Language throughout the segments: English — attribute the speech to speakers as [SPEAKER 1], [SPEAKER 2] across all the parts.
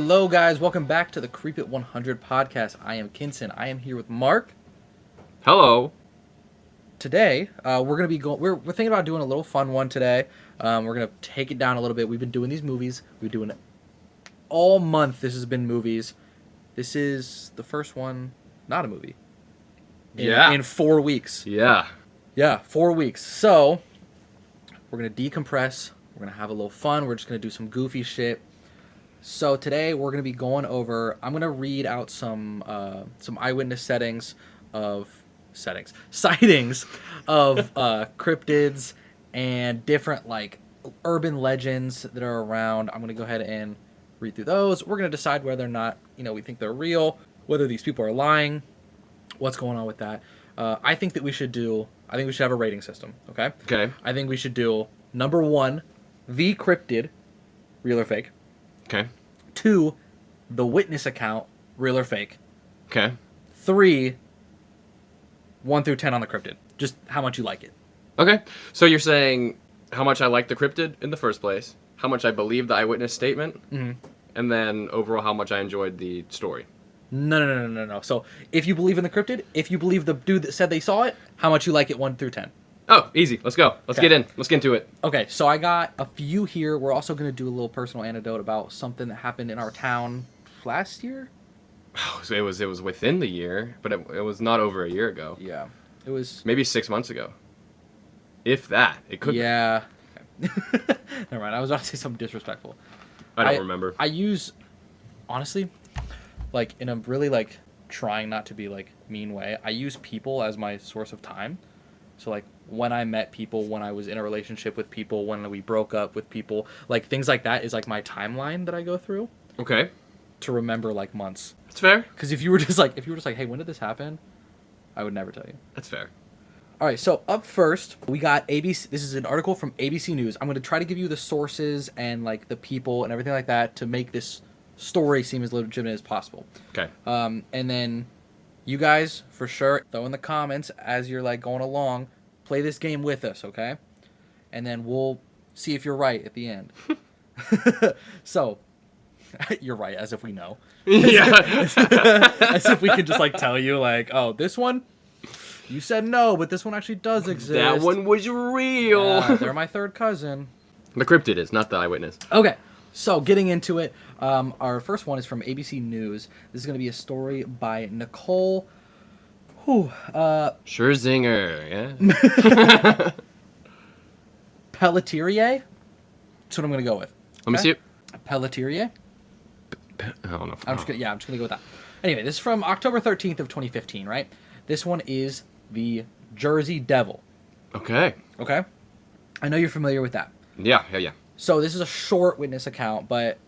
[SPEAKER 1] Hello, guys. Welcome back to the Cryptid 100 podcast. I am Kinson. I am here with Mark.
[SPEAKER 2] Hello.
[SPEAKER 1] Today, we're gonna be going. We're thinking about doing a little fun one today. We're gonna take it down a little bit. We've been doing these movies. We've been doing it all month. This has been movies. This is the first one, not a movie. In 4 weeks.
[SPEAKER 2] Yeah.
[SPEAKER 1] Yeah, 4 weeks. So we're gonna decompress. We're gonna have a little fun. We're just gonna do some goofy shit. So today we're gonna be going over. I'm gonna read out some eyewitness sightings of cryptids and different like urban legends that are around. I'm gonna go ahead and read through those. We're gonna decide whether or not we think they're real, whether these people are lying, what's going on with that. I think we should have a rating system. Okay.
[SPEAKER 2] Okay.
[SPEAKER 1] I think we should do number 1, the cryptid, real or fake.
[SPEAKER 2] Okay.
[SPEAKER 1] 2, the witness account, real or fake.
[SPEAKER 2] Okay.
[SPEAKER 1] 3, 1 through 10 on the cryptid. Just how much you like it.
[SPEAKER 2] Okay. So you're saying how much I like the cryptid in the first place, how much I believe the eyewitness statement, and then overall how much I enjoyed the story.
[SPEAKER 1] No. So if you believe in the cryptid, if you believe the dude that said they saw it, how much you like it 1 through 10.
[SPEAKER 2] Oh, easy. Let's go. Let's get in. Let's get into it.
[SPEAKER 1] Okay, so I got a few here. We're also going to do a little personal anecdote about something that happened in our town last year.
[SPEAKER 2] Oh, so it was within the year, but it was not over a year ago.
[SPEAKER 1] Yeah. It was
[SPEAKER 2] maybe 6 months ago. If that. It could
[SPEAKER 1] Yeah. Okay. Never mind. I was about to say something disrespectful.
[SPEAKER 2] I don't remember.
[SPEAKER 1] I use, honestly, like in a really like trying not to be like mean way, I use people as my source of time. So like when I met people, when I was in a relationship with people, when we broke up with people, like things like that is like my timeline that I go through.
[SPEAKER 2] Okay.
[SPEAKER 1] To remember like months.
[SPEAKER 2] That's fair.
[SPEAKER 1] Because if you were just like, hey, when did this happen? I would never tell you.
[SPEAKER 2] That's fair.
[SPEAKER 1] All right, so up first, we got ABC. This is an article from ABC News. I'm going to try to give you the sources and like the people and everything like that to make this story seem as legitimate as possible.
[SPEAKER 2] Okay.
[SPEAKER 1] And then you guys, for sure, throw in the comments as you're like going along. Play this game with us, okay? And then we'll see if you're right at the end. So, you're right, as if we know.
[SPEAKER 2] Yeah.
[SPEAKER 1] As if we could just like tell you like, oh, this one, you said no, but this one actually does exist.
[SPEAKER 2] That one was real.
[SPEAKER 1] Yeah, they're my third cousin.
[SPEAKER 2] The cryptid is, not the eyewitness.
[SPEAKER 1] Okay, so getting into it, our first one is from ABC News. This is going to be a story by Nicole.
[SPEAKER 2] Scherzinger, yeah.
[SPEAKER 1] Pelletier? That's what I'm going to go with.
[SPEAKER 2] Let me see it.
[SPEAKER 1] Pelletier?
[SPEAKER 2] I don't know.
[SPEAKER 1] I'm just gonna go with that. Anyway, this is from October 13th of 2015, right? This one is the Jersey Devil.
[SPEAKER 2] Okay.
[SPEAKER 1] Okay? I know you're familiar with that.
[SPEAKER 2] Yeah.
[SPEAKER 1] So this is a short witness account, but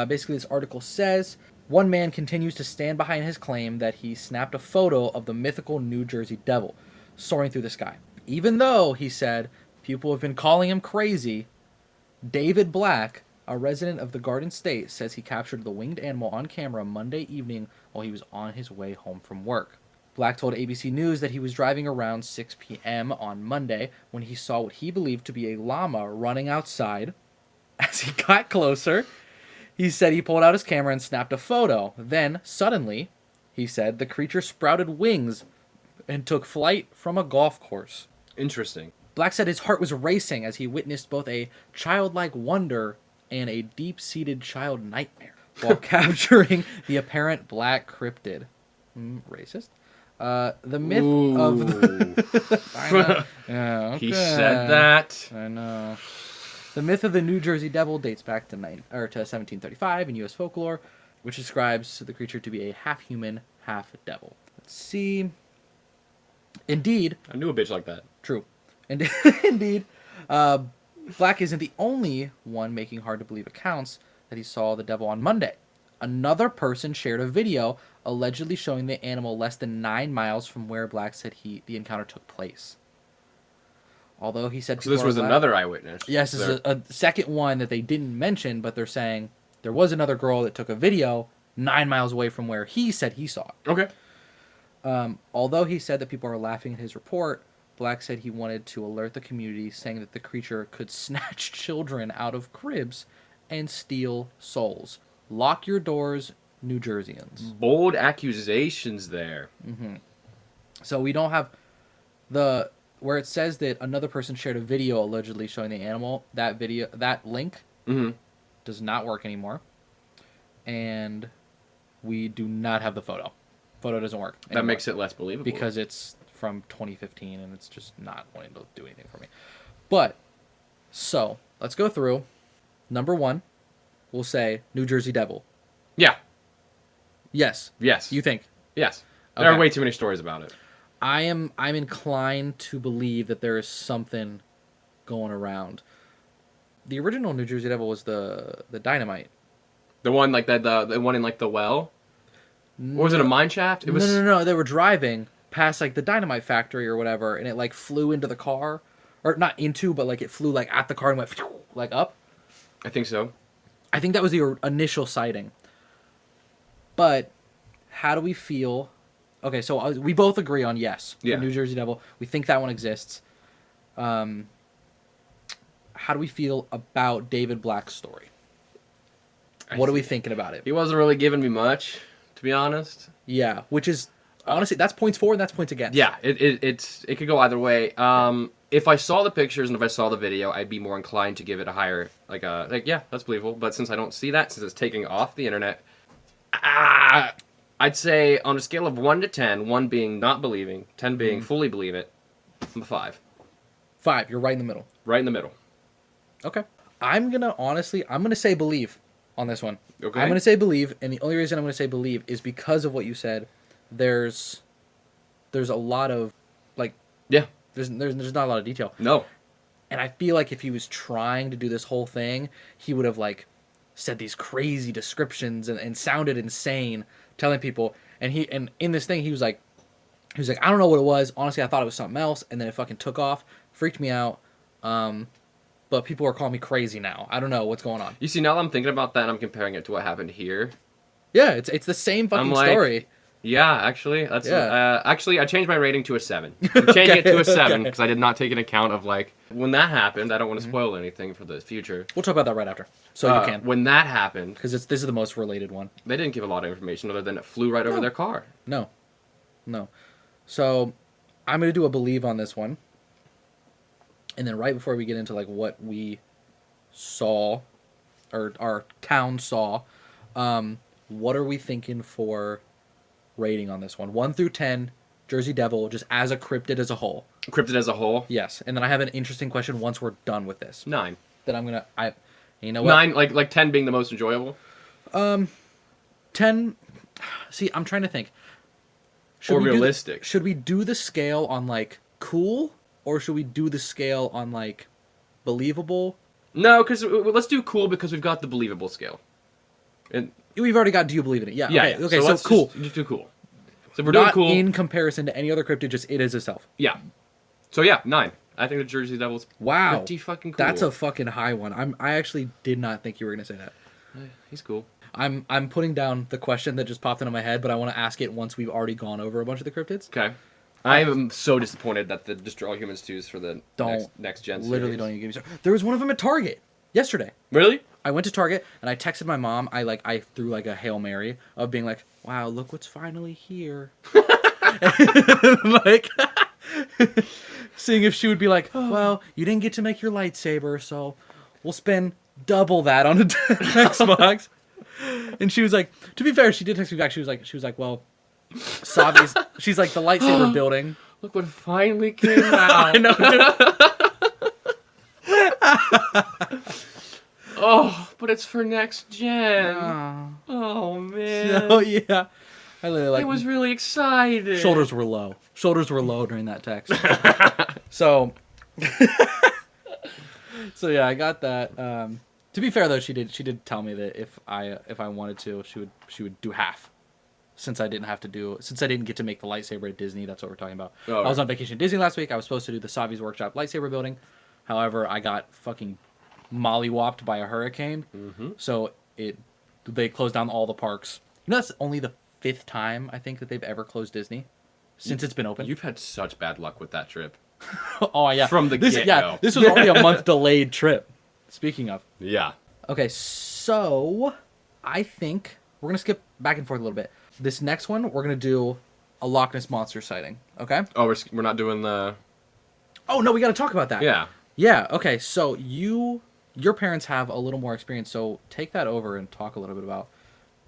[SPEAKER 1] basically this article says, one man continues to stand behind his claim that he snapped a photo of the mythical New Jersey Devil soaring through the sky. Even though, he said, people have been calling him crazy, David Black, a resident of the Garden State, says he captured the winged animal on camera Monday evening while he was on his way home from work. Black told ABC News that he was driving around 6 p.m. on Monday when he saw what he believed to be a llama running outside. As he got closer, he said he pulled out his camera and snapped a photo. Then, suddenly, he said, the creature sprouted wings and took flight from a golf course.
[SPEAKER 2] Interesting.
[SPEAKER 1] Black said his heart was racing as he witnessed both a childlike wonder and a deep-seated child nightmare while capturing the apparent black cryptid. Racist. The myth of the... I know. Yeah, okay.
[SPEAKER 2] He said that.
[SPEAKER 1] I know. The myth of the New Jersey Devil dates back to 1735 in U.S. folklore, which describes the creature to be a half-human, half-devil. Let's see. Indeed...
[SPEAKER 2] I knew a bitch like that.
[SPEAKER 1] True. Indeed. Black isn't the only one making hard-to-believe accounts that he saw the devil on Monday. Another person shared a video allegedly showing the animal less than 9 miles from where Black said the encounter took place. Although he said...
[SPEAKER 2] So this was another eyewitness.
[SPEAKER 1] Yes, this is a second one that they didn't mention, but they're saying there was another girl that took a video 9 miles away from where he said he saw it.
[SPEAKER 2] Okay.
[SPEAKER 1] Although he said that people are laughing at his report, Black said he wanted to alert the community, saying that the creature could snatch children out of cribs and steal souls. Lock your doors, New Jerseyans.
[SPEAKER 2] Bold accusations there.
[SPEAKER 1] So we don't have the where it says that another person shared a video allegedly showing the animal. That link does not work anymore, and we do not have the photo. Photo doesn't work anymore
[SPEAKER 2] That makes it less believable.
[SPEAKER 1] because it's from 2015 and it's just not wanting to do anything for me. But so let's go through. Number 1, we'll say New Jersey Devil.
[SPEAKER 2] Yeah.
[SPEAKER 1] Yes.
[SPEAKER 2] Yes.
[SPEAKER 1] You think?
[SPEAKER 2] Yes. There
[SPEAKER 1] Okay.
[SPEAKER 2] are way too many stories about it.
[SPEAKER 1] I'm inclined to believe that there is something going around. The original New Jersey Devil was the dynamite.
[SPEAKER 2] The one like that, the one in like the well. Or was it a mine shaft? It was
[SPEAKER 1] No. They were driving past like the dynamite factory or whatever, and it like flew into the car, or not into, but like it flew like at the car and went like up.
[SPEAKER 2] I think so.
[SPEAKER 1] I think that was the initial sighting. But how do we feel? Okay, so we both agree on yes for
[SPEAKER 2] Yeah.
[SPEAKER 1] New Jersey Devil. We think that one exists. How do we feel about David Black's story? What are we thinking about it?
[SPEAKER 2] He wasn't really giving me much, to be honest.
[SPEAKER 1] Yeah, which is honestly that's points for and that's points against.
[SPEAKER 2] Yeah, it could go either way. If I saw the pictures and if I saw the video, I'd be more inclined to give it a higher yeah, that's believable. But since I don't see that, since it's taking off the internet, I'd say on a scale of 1 to 10, 1 being not believing, 10 being fully believe it, I'm a 5.
[SPEAKER 1] 5. You're right in the middle.
[SPEAKER 2] Right in the middle.
[SPEAKER 1] Okay. I'm gonna say believe on this one.
[SPEAKER 2] Okay.
[SPEAKER 1] I'm gonna say believe, and the only reason I'm gonna say believe is because of what you said. There's a lot of
[SPEAKER 2] Yeah.
[SPEAKER 1] there's not a lot of detail.
[SPEAKER 2] No.
[SPEAKER 1] And I feel like if he was trying to do this whole thing, he would have said these crazy descriptions and sounded insane, telling people. And in this thing, he was like, I don't know what it was. Honestly, I thought it was something else, and then it fucking took off, freaked me out. But people are calling me crazy now. I don't know what's going on.
[SPEAKER 2] You see, now that I'm thinking about that, and I'm comparing it to what happened here.
[SPEAKER 1] Yeah, it's the same fucking story.
[SPEAKER 2] Yeah, actually, that's actually I changed my rating to a 7. I'm changing
[SPEAKER 1] Okay,
[SPEAKER 2] it to a 7
[SPEAKER 1] okay.
[SPEAKER 2] because I did not take into account of when that happened. I don't want to spoil anything for the future.
[SPEAKER 1] We'll talk about that right after, so you can,
[SPEAKER 2] When that happened,
[SPEAKER 1] because this is the most related one.
[SPEAKER 2] they didn't give a lot of information other than it flew right over their car.
[SPEAKER 1] No. So I'm gonna do a believe on this one, and then right before we get into what we saw, or our town saw, what are we thinking for rating on this one? 1 through 10, Jersey Devil, just as a cryptid as a whole.
[SPEAKER 2] Cryptid as a whole,
[SPEAKER 1] Yes, and then I have an interesting question once we're done with this.
[SPEAKER 2] 9.
[SPEAKER 1] That I'm gonna you know what?
[SPEAKER 2] 9, like 10 being the most enjoyable.
[SPEAKER 1] 10. See, I'm trying to think.
[SPEAKER 2] Or
[SPEAKER 1] we do
[SPEAKER 2] realistic.
[SPEAKER 1] should we do the scale on cool, or should we do the scale on believable?
[SPEAKER 2] No, because let's do cool because we've got the believable scale. And
[SPEAKER 1] We've already got do you believe in it? Yeah.
[SPEAKER 2] yeah,
[SPEAKER 1] Okay. So
[SPEAKER 2] let's
[SPEAKER 1] cool.
[SPEAKER 2] Just do cool. So if we're doing
[SPEAKER 1] Not
[SPEAKER 2] cool.
[SPEAKER 1] in comparison to any other cryptid, just it is itself.
[SPEAKER 2] Yeah. So yeah, 9. I think the Jersey Devil's
[SPEAKER 1] Wow.
[SPEAKER 2] pretty fucking cool.
[SPEAKER 1] That's a fucking high one. I actually did not think you were gonna say that.
[SPEAKER 2] He's cool.
[SPEAKER 1] I'm putting down the question that just popped into my head, but I want to ask it once we've already gone over a bunch of the cryptids.
[SPEAKER 2] Okay. I am so disappointed that the Destroy All Humans 2 is for the
[SPEAKER 1] Don't
[SPEAKER 2] next gen
[SPEAKER 1] literally
[SPEAKER 2] series.
[SPEAKER 1] don't even give me started. There was one of them at Target yesterday.
[SPEAKER 2] Really?
[SPEAKER 1] I went to Target and I texted my mom. I threw a Hail Mary of being like, "Wow, look what's finally here." Seeing if she would be like, "Well, you didn't get to make your lightsaber, so we'll spend double that on an Xbox." And she was like, to be fair, she did text me back. She was like, "Well, Savi's," she's like, "the lightsaber building."
[SPEAKER 2] Look what finally came out.
[SPEAKER 1] I know, dude.
[SPEAKER 2] Oh, but it's for next gen. Oh man.
[SPEAKER 1] So yeah, I literally
[SPEAKER 2] I was really excited.
[SPEAKER 1] shoulders were low. Shoulders were low during that text. So, so yeah, I got that. To be fair though, she did tell me that if I wanted to, she would do half. Since I didn't get to make the lightsaber at Disney, that's what we're talking about.
[SPEAKER 2] Oh,
[SPEAKER 1] I was on vacation at Disney last week. I was supposed to do the Savi's Workshop lightsaber building. However, I got fucking mollywopped by a hurricane.
[SPEAKER 2] Mm-hmm.
[SPEAKER 1] So they closed down all the parks. You know, that's only the 5th time I think that they've ever closed Disney since it's been open.
[SPEAKER 2] You've had such bad luck with that trip.
[SPEAKER 1] Oh yeah,
[SPEAKER 2] From the get-go.
[SPEAKER 1] Yeah, this was already a month delayed trip. Speaking of,
[SPEAKER 2] Yeah.
[SPEAKER 1] okay, so I think we're gonna skip back and forth a little bit. This next one, we're gonna do a Loch Ness monster sighting. Okay.
[SPEAKER 2] Oh, we're not doing the.
[SPEAKER 1] Oh no, we gotta talk about that.
[SPEAKER 2] Yeah.
[SPEAKER 1] Yeah. Okay. So your parents have a little more experience, so take that over and talk a little bit about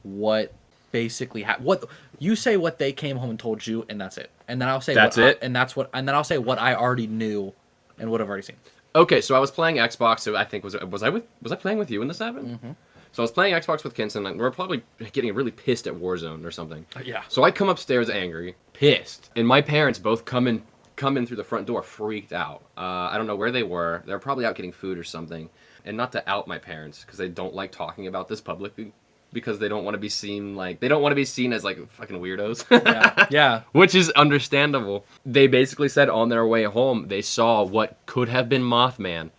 [SPEAKER 1] what basically what you say, what they came home and told you, and that's it. And then I'll say
[SPEAKER 2] That's
[SPEAKER 1] what
[SPEAKER 2] it?
[SPEAKER 1] and then I'll say what I already knew and what I've already seen.
[SPEAKER 2] Okay, so I was playing Xbox. So I think was I playing with you when this happened? Mm-hmm. So I was playing Xbox with Kinson, and we were probably getting really pissed at Warzone or something.
[SPEAKER 1] Yeah.
[SPEAKER 2] So I come upstairs angry, pissed, and my parents both come in through the front door, freaked out. I don't know where they were. They were probably out getting food or something. And not to out my parents, because they don't like talking about this publicly, because they don't want to be seen as like fucking weirdos.
[SPEAKER 1] Yeah. Yeah.
[SPEAKER 2] Which is understandable. They basically said on their way home they saw what could have been Mothman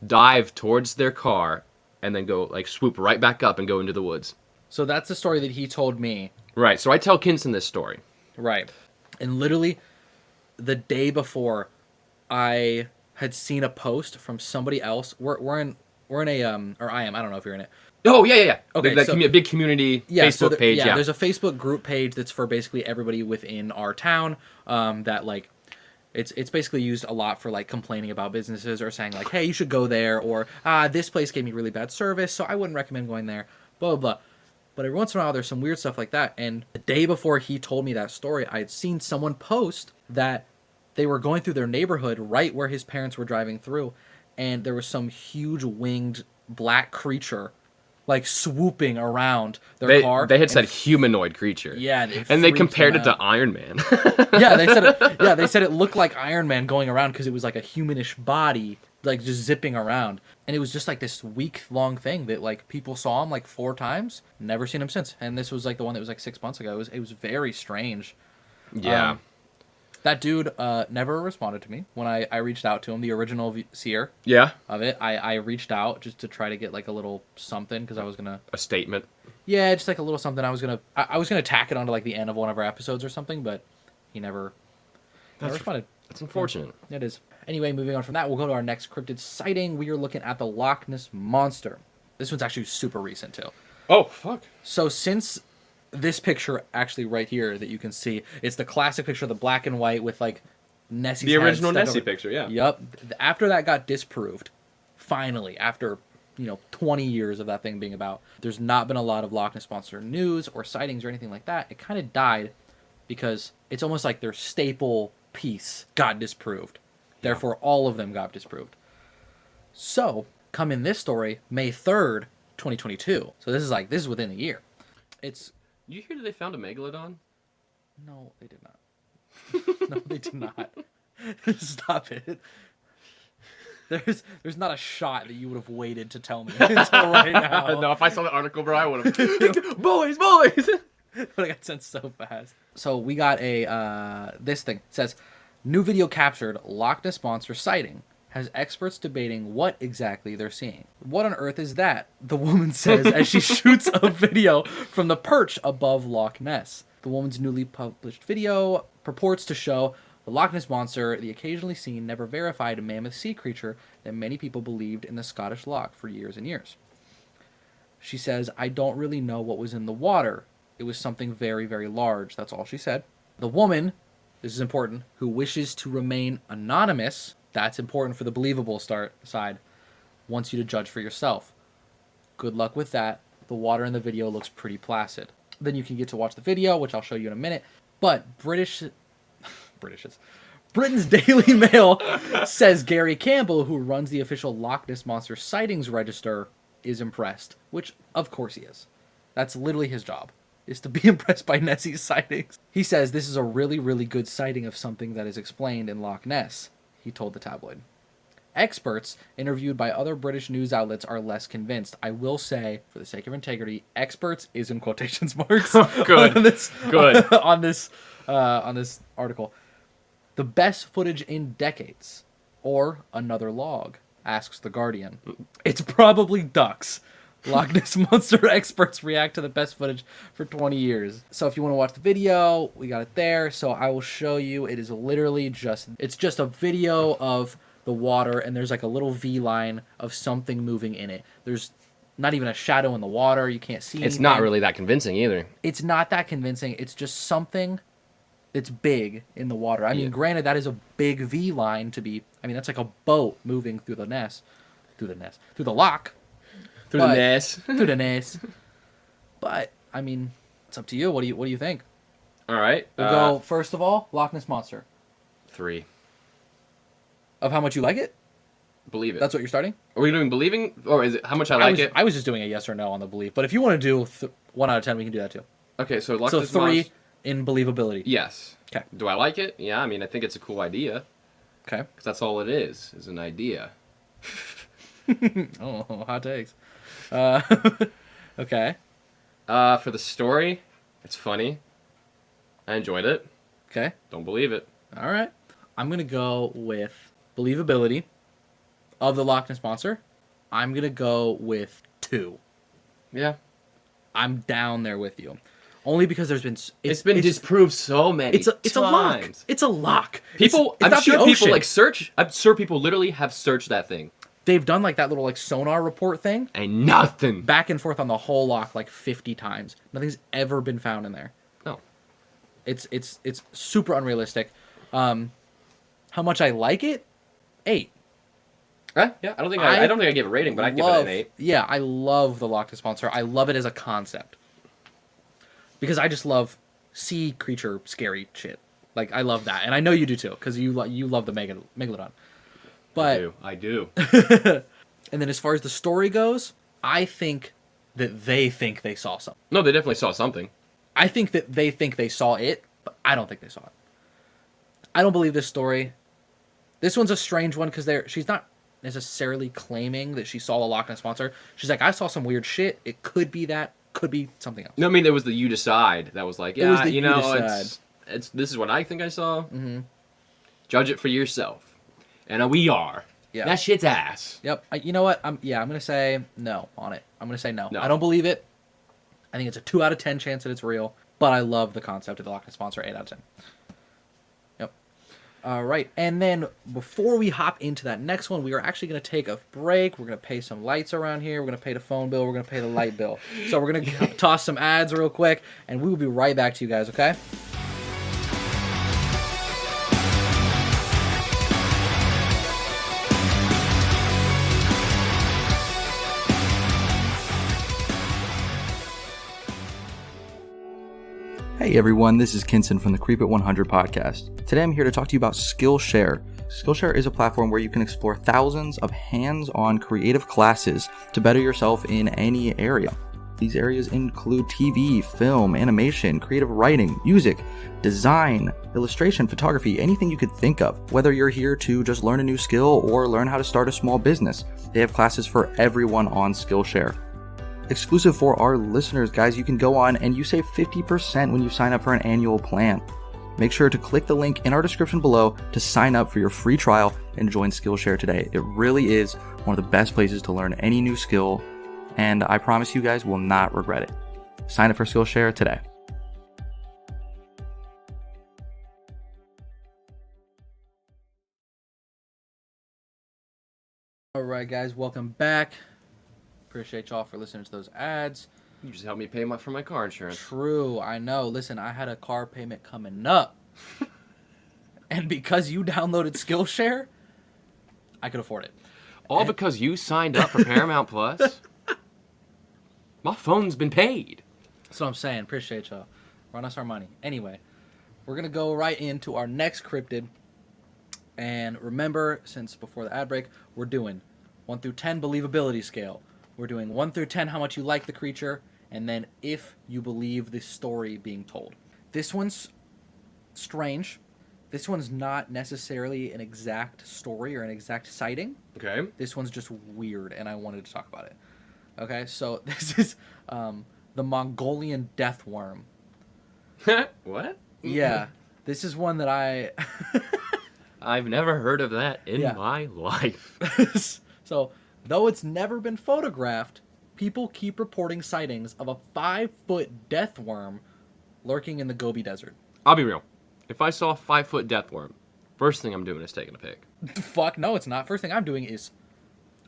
[SPEAKER 2] dive towards their car and then go like swoop right back up and go into the woods.
[SPEAKER 1] So that's the story that he told me.
[SPEAKER 2] Right. So I tell Kinson this story.
[SPEAKER 1] Right. And literally the day before, I had seen a post from somebody else. We're in a or I am. I don't know if you're in it.
[SPEAKER 2] Oh yeah.
[SPEAKER 1] Okay,
[SPEAKER 2] That
[SPEAKER 1] so-
[SPEAKER 2] big community Facebook page. Yeah.
[SPEAKER 1] There's a Facebook group page that's for basically everybody within our town. That like, it's basically used a lot for like complaining about businesses or saying like, hey, you should go there, or this place gave me really bad service, so I wouldn't recommend going there. Blah blah blah. But every once in a while, there's some weird stuff like that. And the day before he told me that story, I had seen someone post that they were going through their neighborhood right where his parents were driving through, and there was some huge winged black creature like swooping around their car.
[SPEAKER 2] They had said humanoid creature.
[SPEAKER 1] Yeah,
[SPEAKER 2] and they
[SPEAKER 1] freaked
[SPEAKER 2] compared
[SPEAKER 1] them
[SPEAKER 2] it to
[SPEAKER 1] out.
[SPEAKER 2] Iron Man.
[SPEAKER 1] Yeah, they said it looked like Iron Man going around because it was like a humanish body, like just zipping around, and it was just like this week-long thing that like people saw him like 4 times, never seen him since. And this was like the one that was like 6 months ago. It was very strange.
[SPEAKER 2] Yeah.
[SPEAKER 1] That dude never responded to me when I reached out to him, the original seer
[SPEAKER 2] Yeah.
[SPEAKER 1] of it. I reached out just to try to get like a little something because I was gonna.
[SPEAKER 2] A statement.
[SPEAKER 1] Yeah, just like a little something. I was gonna tack it onto like the end of one of our episodes or something, but he never responded.
[SPEAKER 2] That's unfortunate.
[SPEAKER 1] It is. Anyway, moving on from that, we'll go to our next cryptid sighting. We are looking at the Loch Ness Monster. This one's actually super recent too.
[SPEAKER 2] Oh fuck.
[SPEAKER 1] So since this picture actually right here that you can see, it's the classic picture of the black and white with like Nessie's
[SPEAKER 2] The
[SPEAKER 1] head
[SPEAKER 2] original
[SPEAKER 1] stuck
[SPEAKER 2] Nessie
[SPEAKER 1] over-
[SPEAKER 2] picture, yeah.
[SPEAKER 1] Yep. After that got disproved, finally, after 20 years of that thing being about, there's not been a lot of Loch Ness Monster news or sightings or anything like that. It kind of died because it's almost like their staple piece got disproved. Therefore, all of them got disproved. So, come in this story, May 3rd, 2022. So this is within a year. It's
[SPEAKER 2] You hear that they found a megalodon?
[SPEAKER 1] no, they did not. No, they did not. Stop it. There's not a shot that you would have waited to tell me until right now.
[SPEAKER 2] No, if I saw the article, bro, I would have. boys.
[SPEAKER 1] But I got sent so fast. So we got this thing. It says, new video captured Loch Ness Monster sighting. Has experts debating what exactly they're seeing. What on earth is that? The woman says as she shoots a video from the perch above Loch Ness. The woman's newly published video purports to show the Loch Ness Monster, the occasionally seen, never verified mammoth sea creature that many people believed in the Scottish Loch for years and years. She says, I don't really know what was in the water. It was something very, very large. That's all she said. The woman, this is important, who wishes to remain anonymous, that's important for the believable side, wants you to judge for yourself. Good luck with that. The water in the video looks pretty placid. Then you can get to watch the video, which I'll show you in a minute. But Britain's Daily Mail says Gary Campbell, who runs the official Loch Ness Monster Sightings Register, is impressed. Which, of course he is. That's literally his job, is to be impressed by Nessie's sightings. He says this is a really, really good sighting of something that is explained in Loch Ness, he told the tabloid. Experts interviewed by other British news outlets are less convinced. I will say, for the sake of integrity, experts is in quotations marks.
[SPEAKER 2] Good. Good.
[SPEAKER 1] on this article. The best footage in decades, or another log, asks The Guardian. It's probably ducks. Loch Ness Monster experts react to the best footage for 20 years. So if you want to watch the video, we got it there. So I will show you. It is literally just a video of the water, and there's like a little V line of something moving in it. There's not even a shadow in the water. You can't see
[SPEAKER 2] It's
[SPEAKER 1] anything.
[SPEAKER 2] not really that convincing either.
[SPEAKER 1] It's not that convincing. It's just something that's big in the water. I mean, granted, that is a big V line to be. I mean, that's like a boat moving through the through the lock,
[SPEAKER 2] Through the nest.
[SPEAKER 1] through the nest. But I mean, it's up to you. What do you think?
[SPEAKER 2] All right.
[SPEAKER 1] We'll go first of all, Loch Ness Monster.
[SPEAKER 2] 3.
[SPEAKER 1] Of how much you like it?
[SPEAKER 2] Believe it.
[SPEAKER 1] That's what you're starting?
[SPEAKER 2] Are we doing believing, or is it how much I like it?
[SPEAKER 1] I was just doing a yes or no on the belief. But if you want to do 1 out of 10, we can do that too.
[SPEAKER 2] Okay, so Loch
[SPEAKER 1] So
[SPEAKER 2] Ness
[SPEAKER 1] 3 in believability.
[SPEAKER 2] Yes.
[SPEAKER 1] Okay.
[SPEAKER 2] Do I like it? Yeah, I mean, I think it's a cool idea.
[SPEAKER 1] Okay.
[SPEAKER 2] Because that's all it is an idea.
[SPEAKER 1] Oh, hot takes. Okay.
[SPEAKER 2] For the story, it's funny. I enjoyed it.
[SPEAKER 1] Okay.
[SPEAKER 2] Don't believe it.
[SPEAKER 1] All right. I'm going to go with believability of the Loch Ness Monster. I'm going to go with 2.
[SPEAKER 2] Yeah.
[SPEAKER 1] I'm down there with you. Only because there's been...
[SPEAKER 2] It's been disproved so many
[SPEAKER 1] It's a lock.
[SPEAKER 2] times.
[SPEAKER 1] It's a lock.
[SPEAKER 2] People,
[SPEAKER 1] it's
[SPEAKER 2] I'm
[SPEAKER 1] not
[SPEAKER 2] sure
[SPEAKER 1] the
[SPEAKER 2] people
[SPEAKER 1] ocean.
[SPEAKER 2] I'm sure people literally have searched that thing.
[SPEAKER 1] They've done like that little like sonar report thing.
[SPEAKER 2] And nothing.
[SPEAKER 1] Back and forth on the whole lock like 50 times. Nothing's ever been found in there.
[SPEAKER 2] No.
[SPEAKER 1] It's super unrealistic. How much I like it? 8.
[SPEAKER 2] Yeah, I don't think I don't think I give a rating, but I give it an 8.
[SPEAKER 1] Yeah, I love the Loch Ness Monster. I love it as a concept. Because I just love sea creature scary shit. Like I love that. And I know you do too, because you love the Megalodon. But
[SPEAKER 2] I do.
[SPEAKER 1] And then as far as the story goes, I think that they think they saw something.
[SPEAKER 2] No, they definitely saw something.
[SPEAKER 1] I think that they think they saw it, but I don't think they saw it. I don't believe this story. This one's a strange one because she's not necessarily claiming that she saw the Loch Ness Monster. She's like, I saw some weird shit. It could be that, could be something else.
[SPEAKER 2] No, I mean, there was the you decide that was like,
[SPEAKER 1] It was
[SPEAKER 2] yeah,
[SPEAKER 1] the
[SPEAKER 2] you
[SPEAKER 1] you
[SPEAKER 2] know,
[SPEAKER 1] decide.
[SPEAKER 2] it's this is what I think I saw.
[SPEAKER 1] Mm-hmm.
[SPEAKER 2] Judge it for yourself. And we are.
[SPEAKER 1] Yeah.
[SPEAKER 2] That shit's ass.
[SPEAKER 1] Yep. You know what? I'm gonna say no on it. I'm gonna say no.
[SPEAKER 2] No.
[SPEAKER 1] I don't believe it. I think it's a 2 out of 10 chance that it's real. But I love the concept of the Loch Ness Monster. 8 out of 10. Yep. All right. And then before we hop into that next one, we are actually gonna take a break. We're gonna pay some lights around here. We're gonna pay the phone bill. We're gonna pay the light bill. So we're gonna toss some ads real quick, and we will be right back to you guys. Okay. Hey everyone, this is Kinson from the Cryptid 100 podcast. Today I'm here to talk to you about Skillshare. Skillshare is a platform where you can explore thousands of hands-on creative classes to better yourself in any area. These areas include TV, film, animation, creative writing, music, design, illustration, photography, anything you could think of. Whether you're here to just learn a new skill or learn how to start a small business, they have classes for everyone on Skillshare. Exclusive for our listeners, guys, you can go on and you save 50% when you sign up for an annual plan. Make sure to click the link in our description below to sign up for your free trial and join Skillshare today. It really is one of the best places to learn any new skill, and I promise you guys will not regret it. Sign up for Skillshare today. All right, guys, welcome back. Appreciate y'all for listening to those ads.
[SPEAKER 2] You just helped me pay for my car insurance.
[SPEAKER 1] True, I know. Listen, I had a car payment coming up. And because you downloaded Skillshare, I could afford it.
[SPEAKER 2] All because you signed up for Paramount Plus? My phone's been paid.
[SPEAKER 1] That's what I'm saying. Appreciate y'all. Run us our money. Anyway, we're going to go right into our next cryptid. And remember, since before the ad break, we're doing 1 through 10 believability scale. We're doing 1 through 10 how much you like the creature, and then if you believe the story being told. This one's strange. This one's not necessarily an exact story or an exact sighting.
[SPEAKER 2] Okay.
[SPEAKER 1] This one's just weird, and I wanted to talk about it. Okay, so this is the Mongolian death worm.
[SPEAKER 2] What?
[SPEAKER 1] Yeah, this is one that
[SPEAKER 2] I've never heard of that in my life.
[SPEAKER 1] So, though it's never been photographed, people keep reporting sightings of a 5-foot death worm lurking in the Gobi Desert.
[SPEAKER 2] I'll be real. If I saw a 5-foot death worm, first thing I'm doing is taking a pic.
[SPEAKER 1] Fuck, no, it's not. First thing I'm doing is...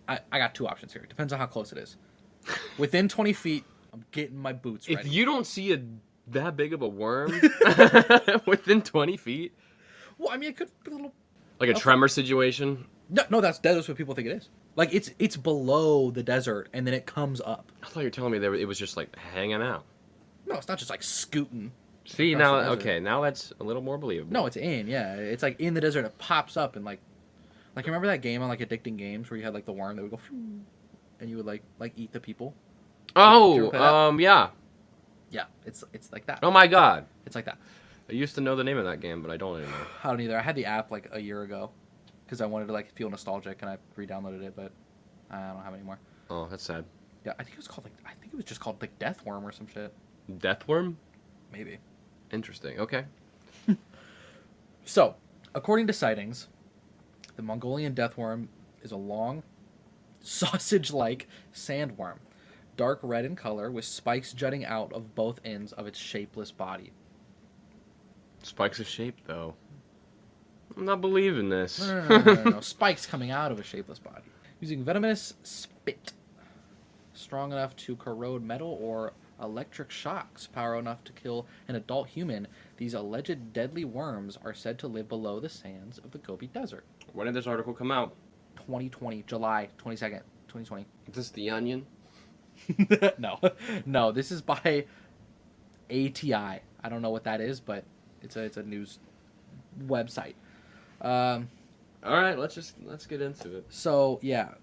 [SPEAKER 1] I got 2 options here. It depends on how close it is. Within 20 feet, I'm getting my boots ready.
[SPEAKER 2] If you don't see that big of a worm within 20 feet,
[SPEAKER 1] Well, I mean, it could be a little.
[SPEAKER 2] like a tremor situation.
[SPEAKER 1] No, that's what people think it is. Like it's below the desert, and then it comes up.
[SPEAKER 2] I thought you were telling me it was just like hanging out.
[SPEAKER 1] No, it's not just like scooting.
[SPEAKER 2] See
[SPEAKER 1] across
[SPEAKER 2] now,
[SPEAKER 1] the desert.
[SPEAKER 2] okay, now that's a little more believable.
[SPEAKER 1] No, it's in. Yeah, it's like in the desert. It pops up and like you remember that game on like Addicting Games where you had like the worm that would go, phew, and you would like eat the people.
[SPEAKER 2] Oh, yeah.
[SPEAKER 1] Yeah, it's like that.
[SPEAKER 2] Oh my God.
[SPEAKER 1] It's like that.
[SPEAKER 2] I used to know the name of that game, but I don't anymore.
[SPEAKER 1] I don't either. I had the app like a year ago because I wanted to like feel nostalgic, and I re-downloaded it, but I don't have it anymore.
[SPEAKER 2] Oh, that's sad.
[SPEAKER 1] Yeah, I think it was just called like Deathworm or some shit.
[SPEAKER 2] Deathworm?
[SPEAKER 1] Maybe.
[SPEAKER 2] Interesting. Okay.
[SPEAKER 1] So, according to sightings, the Mongolian deathworm is a long, sausage-like sandworm, dark red in color with spikes jutting out of both ends of its shapeless body.
[SPEAKER 2] Spikes of shape, though. I'm not believing this.
[SPEAKER 1] No. Spikes coming out of a shapeless body. Using venomous spit, strong enough to corrode metal or electric shocks, power enough to kill an adult human, these alleged deadly worms are said to live below the sands of the Gobi Desert.
[SPEAKER 2] When did this article come out?
[SPEAKER 1] 2020, July 22nd, 2020.
[SPEAKER 2] Is this The Onion?
[SPEAKER 1] No, this is by ATI. I don't know what that is, but it's a news website.
[SPEAKER 2] All right, let's get into it.
[SPEAKER 1] So yeah,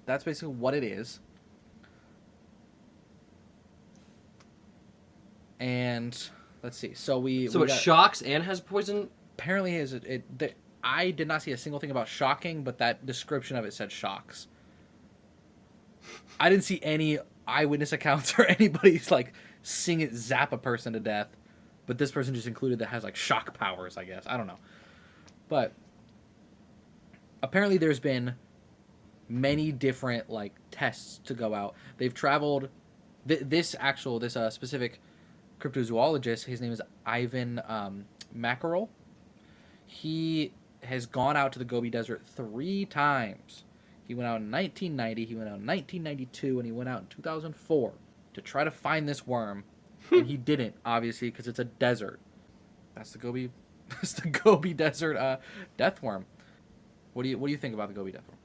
[SPEAKER 1] that's basically what it is. And let's see. So
[SPEAKER 2] it
[SPEAKER 1] got,
[SPEAKER 2] shocks and has poison.
[SPEAKER 1] Apparently, I did not see a single thing about shocking, but that description of it said shocks. I didn't see any eyewitness accounts or anybody's like seeing it zap a person to death, but this person just included that has like shock powers. I guess I don't know, but apparently there's been many different like tests to go out. They've traveled. This specific cryptozoologist, his name is Ivan Mackerel. He has gone out to the Gobi Desert 3 times. He went out in 1990, he went out in 1992, and he went out in 2004 to try to find this worm. And he didn't, obviously, because it's a desert. That's the Gobi Desert death worm. What do you think about the Gobi death worm?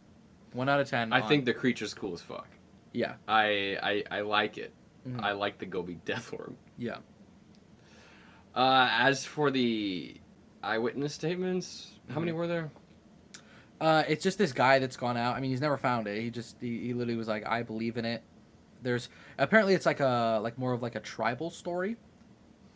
[SPEAKER 1] 1 out of 10.
[SPEAKER 2] I think the creature's cool as fuck.
[SPEAKER 1] Yeah.
[SPEAKER 2] I like it.
[SPEAKER 1] Mm-hmm.
[SPEAKER 2] I like the Gobi deathworm.
[SPEAKER 1] Yeah.
[SPEAKER 2] As for the eyewitness statements, how many were there?
[SPEAKER 1] It's just this guy that's gone out. I mean, he's never found it. He literally was like, I believe in it. There's apparently it's like more of like a tribal story,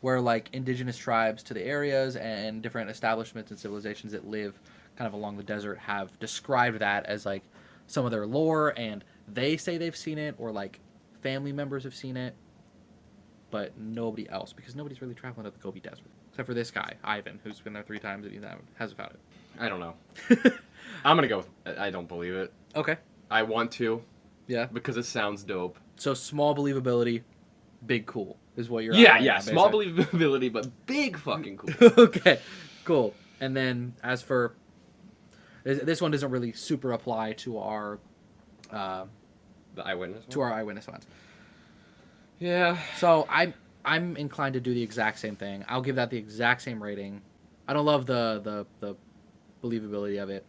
[SPEAKER 1] where like indigenous tribes to the areas and different establishments and civilizations that live kind of along the desert have described that as like some of their lore, and they say they've seen it, or like family members have seen it, but nobody else, because nobody's really traveling to the Gobi Desert except for this guy Ivan, who's been there 3 times and he hasn't found it.
[SPEAKER 2] I don't know. I'm gonna go. I don't believe it.
[SPEAKER 1] Okay.
[SPEAKER 2] I want to.
[SPEAKER 1] Yeah.
[SPEAKER 2] Because it sounds dope.
[SPEAKER 1] So small believability, big cool is what you're.
[SPEAKER 2] Yeah. Small believability, but big fucking cool.
[SPEAKER 1] Okay, cool. And then as for this one, doesn't really super apply to our
[SPEAKER 2] the eyewitness.
[SPEAKER 1] To our eyewitness ones.
[SPEAKER 2] Yeah.
[SPEAKER 1] So I'm inclined to do the exact same thing. I'll give that the exact same rating. I don't love the believability of it.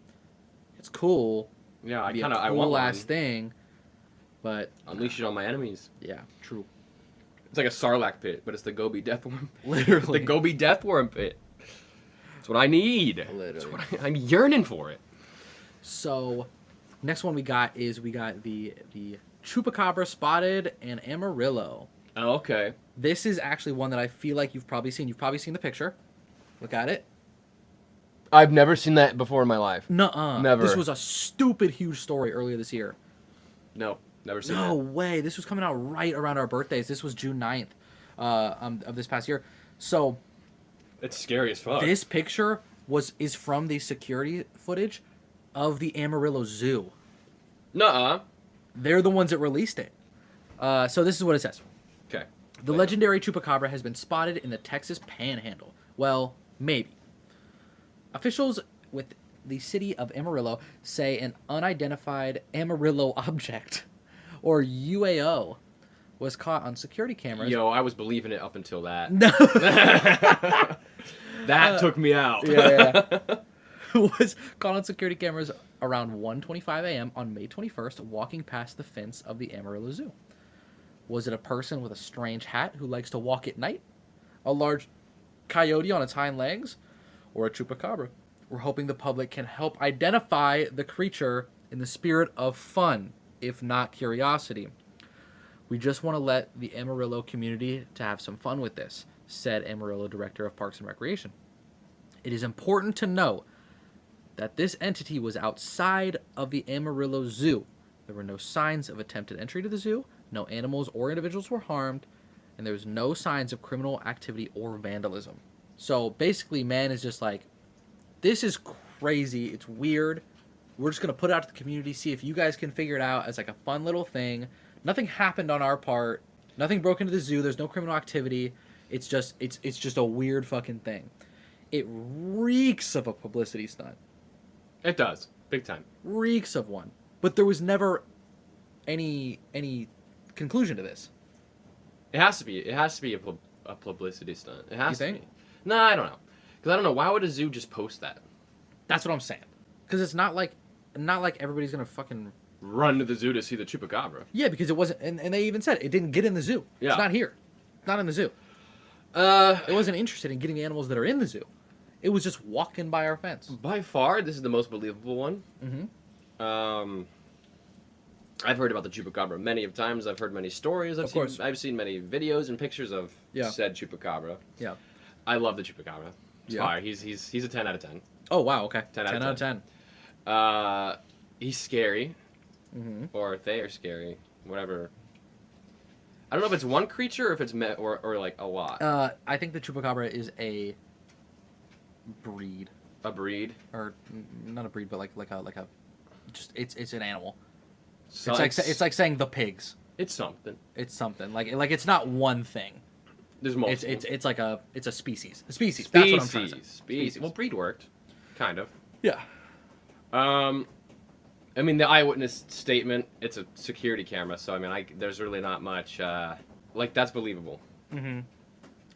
[SPEAKER 1] It's cool.
[SPEAKER 2] Yeah, I
[SPEAKER 1] want
[SPEAKER 2] one.
[SPEAKER 1] Last thing, but
[SPEAKER 2] unleash it on my enemies.
[SPEAKER 1] Yeah, true.
[SPEAKER 2] It's like a Sarlacc pit, but it's the Gobi deathworm.
[SPEAKER 1] Literally,
[SPEAKER 2] the Gobi deathworm pit. That's what I need.
[SPEAKER 1] Literally,
[SPEAKER 2] that's what I'm yearning for it.
[SPEAKER 1] So, next one we got the chupacabra spotted in Amarillo.
[SPEAKER 2] Oh, okay.
[SPEAKER 1] This is actually one that I feel like you've probably seen. You've probably seen the picture. Look at it.
[SPEAKER 2] I've never seen that before in my life.
[SPEAKER 1] Nuh-uh.
[SPEAKER 2] Never.
[SPEAKER 1] This was a stupid huge story earlier this year.
[SPEAKER 2] No, never seen
[SPEAKER 1] No
[SPEAKER 2] that.
[SPEAKER 1] way. This was coming out right around our birthdays. This was June 9th of this past year. So
[SPEAKER 2] it's scary as fuck.
[SPEAKER 1] This picture is from the security footage of the Amarillo Zoo.
[SPEAKER 2] Nuh-uh.
[SPEAKER 1] They're the ones that released it. So this is what it says.
[SPEAKER 2] Okay.
[SPEAKER 1] The legendary chupacabra has been spotted in the Texas Panhandle. Well, maybe. Officials with the city of Amarillo say an unidentified Amarillo object or UAO, was caught on security cameras.
[SPEAKER 2] Yo, I was believing it up until that.
[SPEAKER 1] No.
[SPEAKER 2] That took me out.
[SPEAKER 1] Yeah. Was caught on security cameras around 1:25 a.m. on May 21st, walking past the fence of the Amarillo Zoo. Was it a person with a strange hat who likes to walk at night? A large coyote on its hind legs? Or a chupacabra? We're hoping the public can help identify the creature in the spirit of fun, if not curiosity. We just want to let the Amarillo community to have some fun with this, said Amarillo Director of Parks and Recreation. It is important to know that this entity was outside of the Amarillo Zoo. There were no signs of attempted entry to the zoo, no animals or individuals were harmed, and there was no signs of criminal activity or vandalism. So basically, man is just like, this is crazy, it's weird, we're just going to put it out to the community, see if you guys can figure it out as like a fun little thing. Nothing happened on our part. Nothing broke into the zoo. There's no criminal activity. It's just a weird fucking thing. It reeks of a publicity stunt.
[SPEAKER 2] It does. Big time.
[SPEAKER 1] Reeks of one. But there was never any conclusion to this.
[SPEAKER 2] It has to be. It has to be a publicity stunt. It has
[SPEAKER 1] You
[SPEAKER 2] to
[SPEAKER 1] think?
[SPEAKER 2] be. No, I don't know. Because I don't know. Why would a zoo just post that?
[SPEAKER 1] That's what I'm saying. Because it's not like everybody's gonna fucking
[SPEAKER 2] Run to the zoo to see the chupacabra.
[SPEAKER 1] yeah. Because it wasn't, and they even said it didn't get in the zoo.
[SPEAKER 2] Yeah.
[SPEAKER 1] It's not here. It's not in the zoo. It wasn't interested in getting the animals that are in the zoo. It was just walking by our fence.
[SPEAKER 2] By far, this is the most believable one.
[SPEAKER 1] Mm-hmm.
[SPEAKER 2] I've heard about the chupacabra many of times. I've heard many stories. I've seen many videos and pictures of said chupacabra.
[SPEAKER 1] Yeah.
[SPEAKER 2] I love the chupacabra. It's
[SPEAKER 1] Yeah.
[SPEAKER 2] fire. He's a 10 out of 10.
[SPEAKER 1] Oh wow. Okay.
[SPEAKER 2] 10 out of
[SPEAKER 1] 10 out of 10.
[SPEAKER 2] He's scary.
[SPEAKER 1] Mm-hmm.
[SPEAKER 2] Or they are scary. Whatever. I don't know if it's one creature or if it's or like a lot.
[SPEAKER 1] I think the chupacabra is a breed,
[SPEAKER 2] A breed.
[SPEAKER 1] or not a breed, but like a just it's an animal.
[SPEAKER 2] So
[SPEAKER 1] It's like saying the pigs.
[SPEAKER 2] it's something.
[SPEAKER 1] It's something like it's not one thing.
[SPEAKER 2] There's multiple.
[SPEAKER 1] It's like it's a species. A species. That's what I'm trying to say.
[SPEAKER 2] Species. Well, breed worked, kind of.
[SPEAKER 1] Yeah.
[SPEAKER 2] I mean, the eyewitness statement, it's a security camera, so, I mean, there's really not much, that's believable.
[SPEAKER 1] Mm-hmm.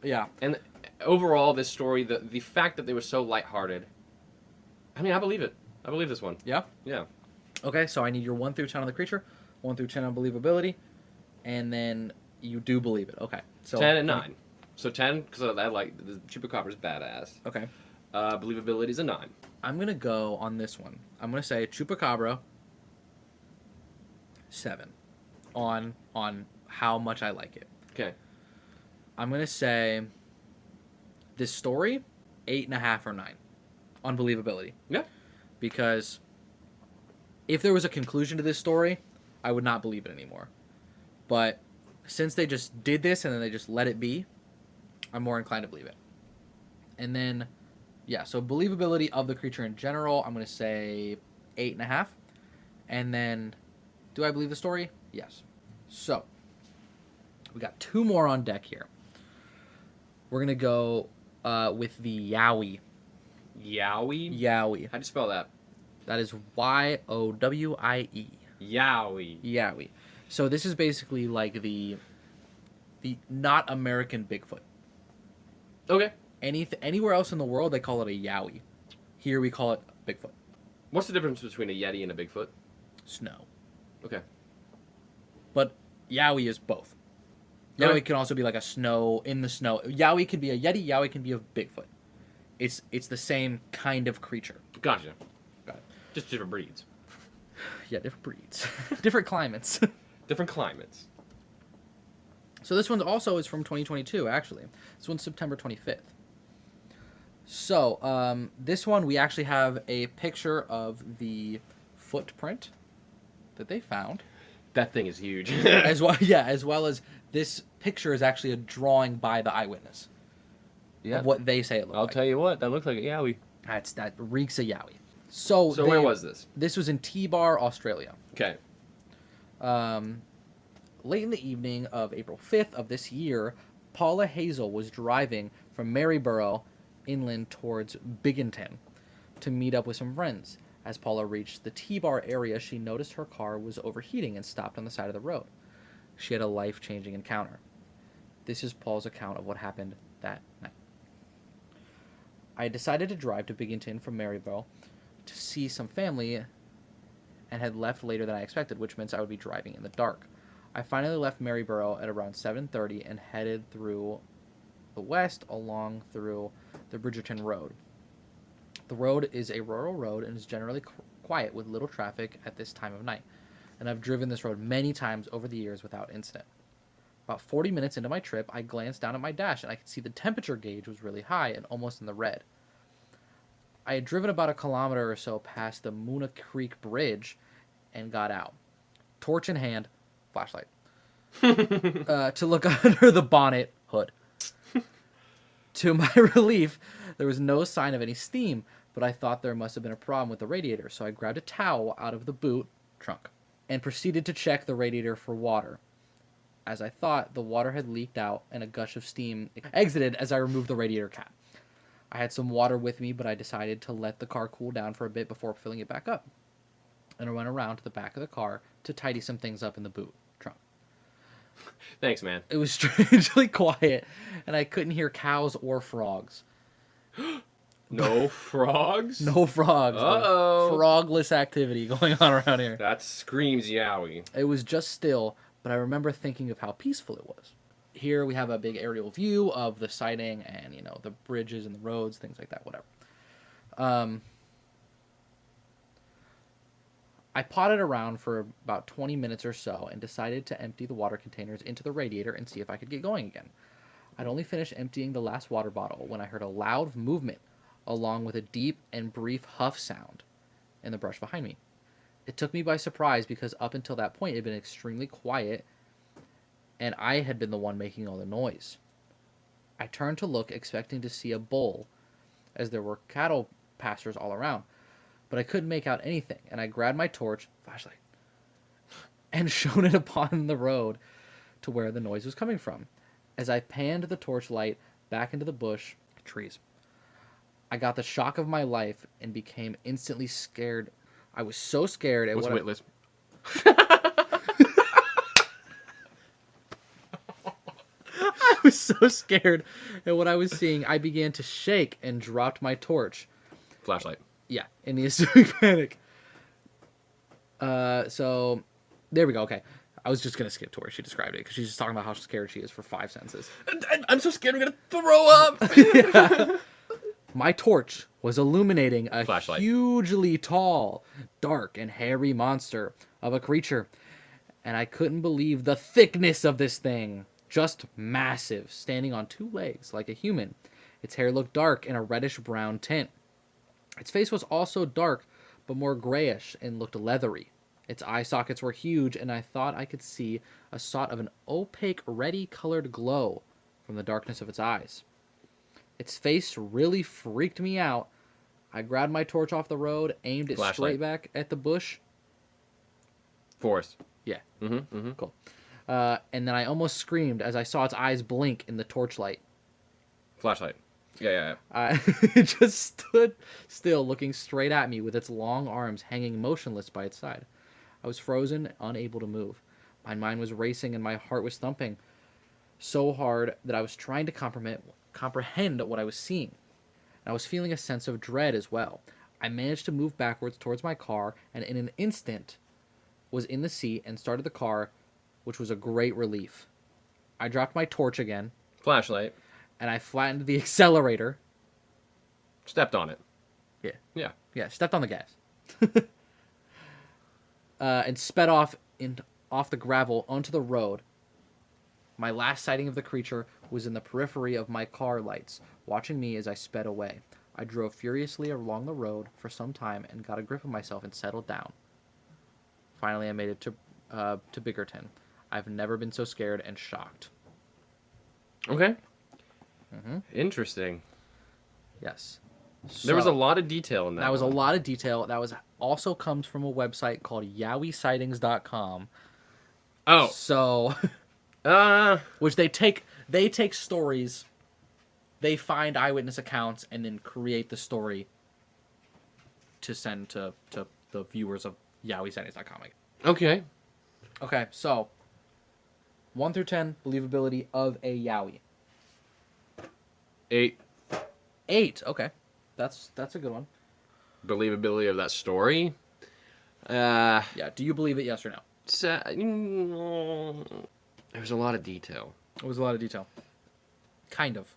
[SPEAKER 1] Yeah.
[SPEAKER 2] And overall, this story, the fact that they were so lighthearted, I mean, I believe it. I believe this one.
[SPEAKER 1] Yeah?
[SPEAKER 2] Yeah.
[SPEAKER 1] Okay, so I need your 1 through 10 on the creature, 1 through 10 on believability, and then you do believe it. Okay. So
[SPEAKER 2] 10 and 9. So 10, because I like, the chupacabra's badass.
[SPEAKER 1] Okay.
[SPEAKER 2] Believability's a 9.
[SPEAKER 1] I'm going to go on this one. I'm going to say chupacabra 7 on how much I like it.
[SPEAKER 2] Okay.
[SPEAKER 1] I'm going to say this story 8.5 or 9 on believability.
[SPEAKER 2] Yeah.
[SPEAKER 1] Because if there was a conclusion to this story, I would not believe it anymore. But since they just did this and then they just let it be, I'm more inclined to believe it. And then, yeah, so believability of the creature in general, I'm going to say 8.5. And then, do I believe the story? Yes. So, we got 2 more on deck here. We're going to go with the Yowie.
[SPEAKER 2] Yowie?
[SPEAKER 1] Yowie.
[SPEAKER 2] How'd you spell that?
[SPEAKER 1] That is Yowie.
[SPEAKER 2] Yowie.
[SPEAKER 1] Yowie. So this is basically like the not American Bigfoot.
[SPEAKER 2] Okay.
[SPEAKER 1] Anywhere else in the world, they call it a Yowie. Here we call it Bigfoot.
[SPEAKER 2] What's the difference between a Yeti and a Bigfoot?
[SPEAKER 1] Snow.
[SPEAKER 2] Okay.
[SPEAKER 1] But Yowie is both.
[SPEAKER 2] Okay.
[SPEAKER 1] Yowie can also be like a snow in the snow. Yowie can be a Yeti. Yowie can be a Bigfoot. It's the same kind of creature.
[SPEAKER 2] Gotcha.
[SPEAKER 1] Got it.
[SPEAKER 2] Just different breeds.
[SPEAKER 1] Yeah, different breeds, different climates.
[SPEAKER 2] Different climates.
[SPEAKER 1] So this one also is from 2022, actually. This one's September 25th. So this one, we actually have a picture of the footprint that they found.
[SPEAKER 2] That thing is huge.
[SPEAKER 1] as well as this picture is actually a drawing by the eyewitness of what they say it looked like.
[SPEAKER 2] I'll tell you what, that looks like a Yowie.
[SPEAKER 1] That reeks of Yowie. So
[SPEAKER 2] where was this?
[SPEAKER 1] This was in T-Bar, Australia.
[SPEAKER 2] Okay.
[SPEAKER 1] Late in the evening of April 5th of this year, Paula Hazel was driving from Maryborough inland towards Bigginton to meet up with some friends. As Paula reached the T-bar area, she noticed her car was overheating and stopped on the side of the road. She had a life-changing encounter. This is Paul's account of what happened that night. I decided to drive to Binghamton from Maryville to see some family and had left later than I expected, which meant I would be driving in the dark. I finally left Maryborough at around 7:30 and headed through the west along through the Bridgerton Road. The road is a rural road and is generally quiet with little traffic at this time of night, and I've driven this road many times over the years without incident. About 40 minutes into my trip, I glanced down at my dash and I could see the temperature gauge was really high and almost in the red. I had driven about a kilometer or so past the Moona Creek Bridge and got out. Torch in hand, flashlight, to look under the bonnet hood. To my relief, there was no sign of any steam, but I thought there must have been a problem with the radiator, so I grabbed a towel out of the boot trunk and proceeded to check the radiator for water. As I thought, the water had leaked out and a gush of steam exited as I removed the radiator cap. I had some water with me, but I decided to let the car cool down for a bit before filling it back up. And I went around to the back of the car to tidy some things up in the boot trunk.
[SPEAKER 2] Thanks, man.
[SPEAKER 1] It was strangely quiet, and I couldn't hear cows or frogs.
[SPEAKER 2] No frogs?
[SPEAKER 1] No frogs.
[SPEAKER 2] Uh-oh.
[SPEAKER 1] Frogless activity going on around here.
[SPEAKER 2] That screams yowie.
[SPEAKER 1] It was just still, but I remember thinking of how peaceful it was. Here we have a big aerial view of the sighting and, you know, the bridges and the roads, things like that, whatever. I potted around for about 20 minutes or so and decided to empty the water containers into the radiator and see if I could get going again. I'd only finished emptying the last water bottle when I heard a loud movement along with a deep and brief huff sound in the brush behind me. It took me by surprise because up until that point it had been extremely quiet and I had been the one making all the noise. I turned to look, expecting to see a bull, as there were cattle pastures all around, but I couldn't make out anything, and I grabbed my torch, flashlight, and shone it upon the road to where the noise was coming from. As I panned the torchlight back into the bush, trees, I got the shock of my life and became instantly scared. I was so scared at
[SPEAKER 2] What's
[SPEAKER 1] what
[SPEAKER 2] witless?
[SPEAKER 1] I was so scared at what I was seeing, I began to shake and dropped my torch.
[SPEAKER 2] Flashlight.
[SPEAKER 1] Yeah, in the ensuing panic. So, there we go, okay. I was just going to skip to where she described it, because she's just talking about how scared she is for 5 sentences.
[SPEAKER 2] I'm so scared I'm going to throw up!
[SPEAKER 1] Yeah. My torch was illuminating a
[SPEAKER 2] Flashlight.
[SPEAKER 1] hugely tall, dark, and hairy monster of a creature, and I couldn't believe the thickness of this thing. Just massive, standing on 2 legs like a human. Its hair looked dark in a reddish-brown tint. Its face was also dark, but more grayish and looked leathery. Its eye sockets were huge, and I thought I could see a sort of an opaque, reddy-colored glow from the darkness of its eyes. Its face really freaked me out. I grabbed my torch off the road, aimed it
[SPEAKER 2] Flashlight.
[SPEAKER 1] straight back at the bush.
[SPEAKER 2] Forest.
[SPEAKER 1] Yeah.
[SPEAKER 2] Mm-hmm.
[SPEAKER 1] Cool. And then I almost screamed as I saw its eyes blink in the torchlight.
[SPEAKER 2] Flashlight. Yeah.
[SPEAKER 1] It just stood still, looking straight at me with its long arms hanging motionless by its side. I was frozen, unable to move. My mind was racing and my heart was thumping so hard that I was trying to comprehend what I was seeing. And I was feeling a sense of dread as well. I managed to move backwards towards my car and in an instant was in the seat and started the car, which was a great relief. I dropped my torch again.
[SPEAKER 2] Flashlight.
[SPEAKER 1] And I flattened the accelerator.
[SPEAKER 2] Stepped on it.
[SPEAKER 1] Yeah. Yeah, stepped on the gas. And sped off the gravel onto the road. My last sighting of the creature was in the periphery of my car lights, watching me as I sped away. I drove furiously along the road for some time and got a grip of myself and settled down. Finally, I made it to Bickerton. I've never been so scared and shocked.
[SPEAKER 2] Okay.
[SPEAKER 1] Mm-hmm.
[SPEAKER 2] Interesting.
[SPEAKER 1] Yes.
[SPEAKER 2] There was a lot of detail in that.
[SPEAKER 1] That was a lot of detail. That was also comes from a website called yowiesightings.com.
[SPEAKER 2] Oh.
[SPEAKER 1] So, which they take stories, they find eyewitness accounts and then create the story to send to the viewers of YowieSettings.com.
[SPEAKER 2] Okay.
[SPEAKER 1] Okay, so 1 through 10 believability of a Yowie.
[SPEAKER 2] 8.
[SPEAKER 1] 8. Okay, that's a good one.
[SPEAKER 2] Believability of that story.
[SPEAKER 1] Yeah. Do you believe it? Yes or no?
[SPEAKER 2] There's a lot of detail.
[SPEAKER 1] It was a lot of detail. Kind of.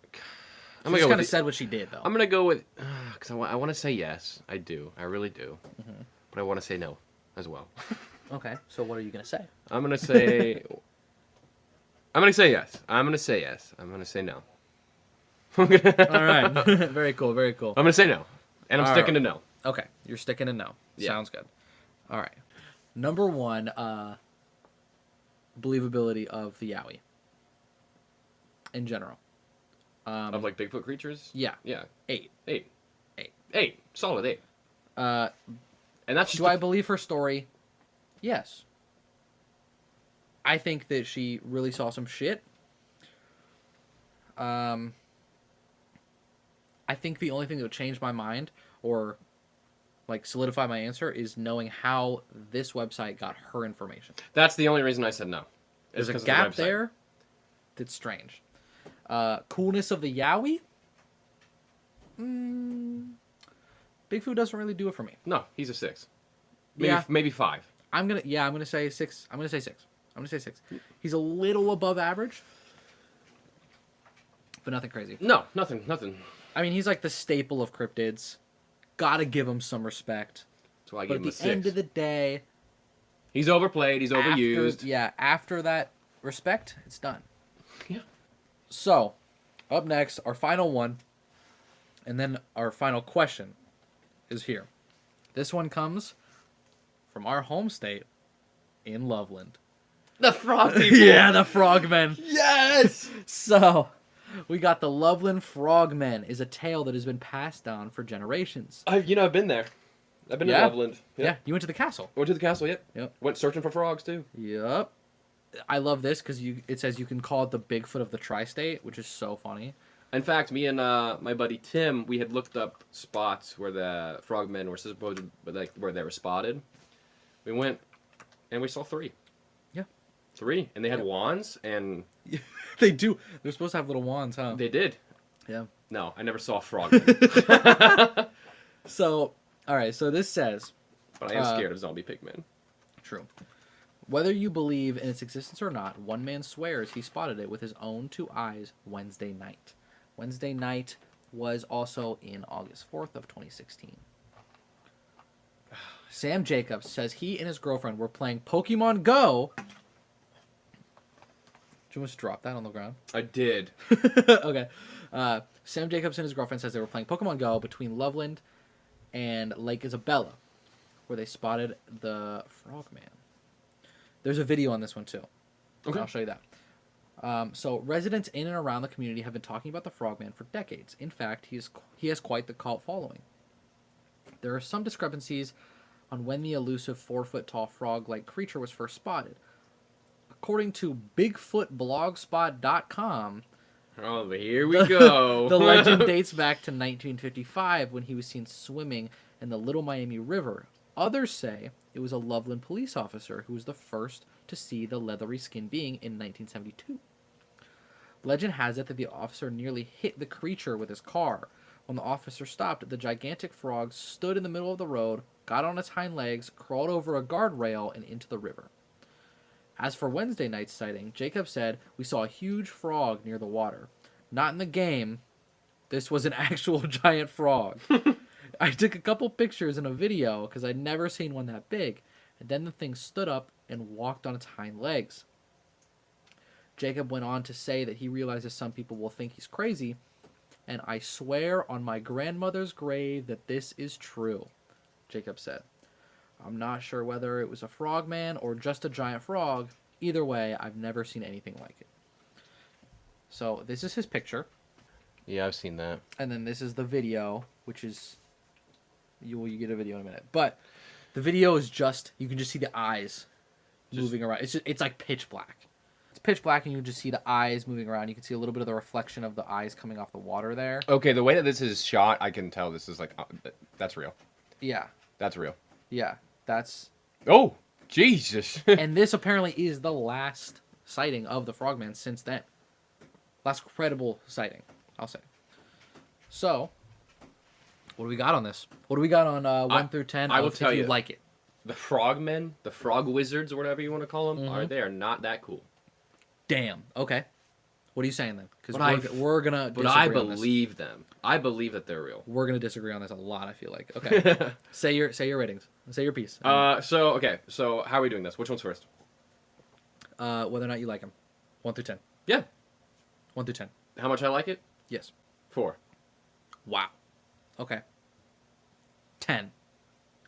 [SPEAKER 2] I'm
[SPEAKER 1] She
[SPEAKER 2] gonna
[SPEAKER 1] just
[SPEAKER 2] go
[SPEAKER 1] kind
[SPEAKER 2] with
[SPEAKER 1] of said what she did, though.
[SPEAKER 2] I'm gonna go with because I want to say yes. I do. I really do.
[SPEAKER 1] Mm-hmm.
[SPEAKER 2] But I want to say no as well.
[SPEAKER 1] Okay. So what are you gonna say?
[SPEAKER 2] I'm gonna say. I'm gonna say yes. I'm gonna say yes. I'm gonna say no.
[SPEAKER 1] All right. Very cool. Very cool.
[SPEAKER 2] I'm gonna say no, and I'm
[SPEAKER 1] All
[SPEAKER 2] sticking
[SPEAKER 1] right.
[SPEAKER 2] to no.
[SPEAKER 1] Okay. You're sticking to no.
[SPEAKER 2] Yeah.
[SPEAKER 1] Sounds good. All right. Number 1, believability of the Yowie. In general.
[SPEAKER 2] Of like Bigfoot creatures.
[SPEAKER 1] Yeah.
[SPEAKER 2] Yeah.
[SPEAKER 1] 8.
[SPEAKER 2] 8.
[SPEAKER 1] 8.
[SPEAKER 2] 8. Solid 8.
[SPEAKER 1] And
[SPEAKER 2] that's
[SPEAKER 1] do I believe her story? Yes. I think that she really saw some shit. I think the only thing that would change my mind or like solidify my answer is knowing how this website got her information.
[SPEAKER 2] That's the only reason I said no.
[SPEAKER 1] There's a gap there that's strange. Coolness of the Yowie? Bigfoot doesn't really do it for me.
[SPEAKER 2] No, he's a 6. Maybe 5.
[SPEAKER 1] I'm gonna say 6. I'm gonna say 6. He's a little above average, but nothing crazy.
[SPEAKER 2] No, nothing.
[SPEAKER 1] I mean, he's like the staple of cryptids. Gotta give him some respect.
[SPEAKER 2] That's why I
[SPEAKER 1] But
[SPEAKER 2] gave him a
[SPEAKER 1] at
[SPEAKER 2] 6.
[SPEAKER 1] the end of the day,
[SPEAKER 2] He's overplayed. He's overused.
[SPEAKER 1] After that respect, it's done.
[SPEAKER 2] Yeah.
[SPEAKER 1] So, up next, our final one, and then our final question is here. This one comes from our home state in Loveland.
[SPEAKER 2] The frog people.
[SPEAKER 1] Yeah, the frogmen.
[SPEAKER 2] Yes.
[SPEAKER 1] So, we got the Loveland Frogmen is a tale that has been passed down for generations.
[SPEAKER 2] I've been there. I've been to Loveland.
[SPEAKER 1] Yeah, you went to the castle.
[SPEAKER 2] Went to the castle. Yep.
[SPEAKER 1] Yep.
[SPEAKER 2] Went searching for frogs too.
[SPEAKER 1] Yep. I love this because it says you can call it the Bigfoot of the tri-state, which is so funny.
[SPEAKER 2] In fact, me and my buddy Tim, we had looked up spots where the frogmen were supposed to, where they were spotted. We went, and we saw 3.
[SPEAKER 1] Yeah.
[SPEAKER 2] 3, and they had wands, and
[SPEAKER 1] They do. They're supposed to have little wands, huh?
[SPEAKER 2] they did.
[SPEAKER 1] Yeah.
[SPEAKER 2] No, I never saw a frogman.
[SPEAKER 1] So, all right. So this says,
[SPEAKER 2] But I am scared of zombie pigmen.
[SPEAKER 1] true. Whether you believe in its existence or not, one man swears he spotted it with his own 2 eyes Wednesday night. Wednesday night was also in August 4th of 2016. Sam Jacobs says he and his girlfriend were playing Pokemon Go. Did you almost drop that on the ground?
[SPEAKER 2] I did.
[SPEAKER 1] Okay. Sam Jacobs and his girlfriend says they were playing Pokemon Go between Loveland and Lake Isabella, where they spotted the frogman. There's a video on this one, too.
[SPEAKER 2] Okay.
[SPEAKER 1] I'll show you that. So, residents in and around the community have been talking about the frogman for decades. In fact, he has quite the cult following. There are some discrepancies on when the elusive 4-foot-tall frog-like creature was first spotted. According to BigfootBlogspot.com,
[SPEAKER 2] Oh, here we go.
[SPEAKER 1] the legend dates back to 1955 when he was seen swimming in the Little Miami River. Others say it was a Loveland police officer who was the first to see the leathery skinned being in 1972. Legend has it that the officer nearly hit the creature with his car. When the officer stopped, the gigantic frog stood in the middle of the road, got on its hind legs, crawled over a guardrail, and into the river. As for Wednesday night's sighting, Jacob said, "We saw a huge frog near the water. Not in the game. This was an actual giant frog. I took a couple pictures and a video because I'd never seen one that big, and then the thing stood up and walked on its hind legs." Jacob went on to say that he realizes some people will think he's crazy, and "I swear on my grandmother's grave that this is true," Jacob said. "I'm not sure whether it was a frogman or just a giant frog. Either way, I've never seen anything like it." So this is his picture,
[SPEAKER 2] Yeah, I've seen that.
[SPEAKER 1] and then this is the video, which is you get a video in a minute. But the video is just you can just see the eyes moving around. It's like pitch black. It's pitch black, and you can just see the eyes moving around. You can see a little bit of the reflection of the eyes coming off the water there.
[SPEAKER 2] Okay, the way that this is shot, I can tell this is like that's real.
[SPEAKER 1] Yeah.
[SPEAKER 2] That's real.
[SPEAKER 1] Yeah. That's
[SPEAKER 2] Oh, Jesus.
[SPEAKER 1] and this apparently is the last sighting of the frogman since then. Last credible sighting, I'll say. So, what do we got on this? What do we got on 1 through 10?
[SPEAKER 2] I will
[SPEAKER 1] If
[SPEAKER 2] tell
[SPEAKER 1] you
[SPEAKER 2] you.
[SPEAKER 1] like it.
[SPEAKER 2] The frogmen, the frog wizards, or whatever you want to call them,
[SPEAKER 1] Mhm.
[SPEAKER 2] they are not that cool.
[SPEAKER 1] Damn. Okay. What are you saying then? Because
[SPEAKER 2] But
[SPEAKER 1] we're gonna
[SPEAKER 2] But
[SPEAKER 1] disagree
[SPEAKER 2] I
[SPEAKER 1] on this.
[SPEAKER 2] believe them. I believe that they're real.
[SPEAKER 1] We're gonna disagree on this a lot. I feel like. Okay. say your ratings. Say your piece.
[SPEAKER 2] So how are we doing this? Which one's first?
[SPEAKER 1] Whether or not you like them. 1 through 10.
[SPEAKER 2] Yeah.
[SPEAKER 1] 1 through 10.
[SPEAKER 2] How much I like it?
[SPEAKER 1] Yes.
[SPEAKER 2] 4.
[SPEAKER 1] Wow. Okay. 10.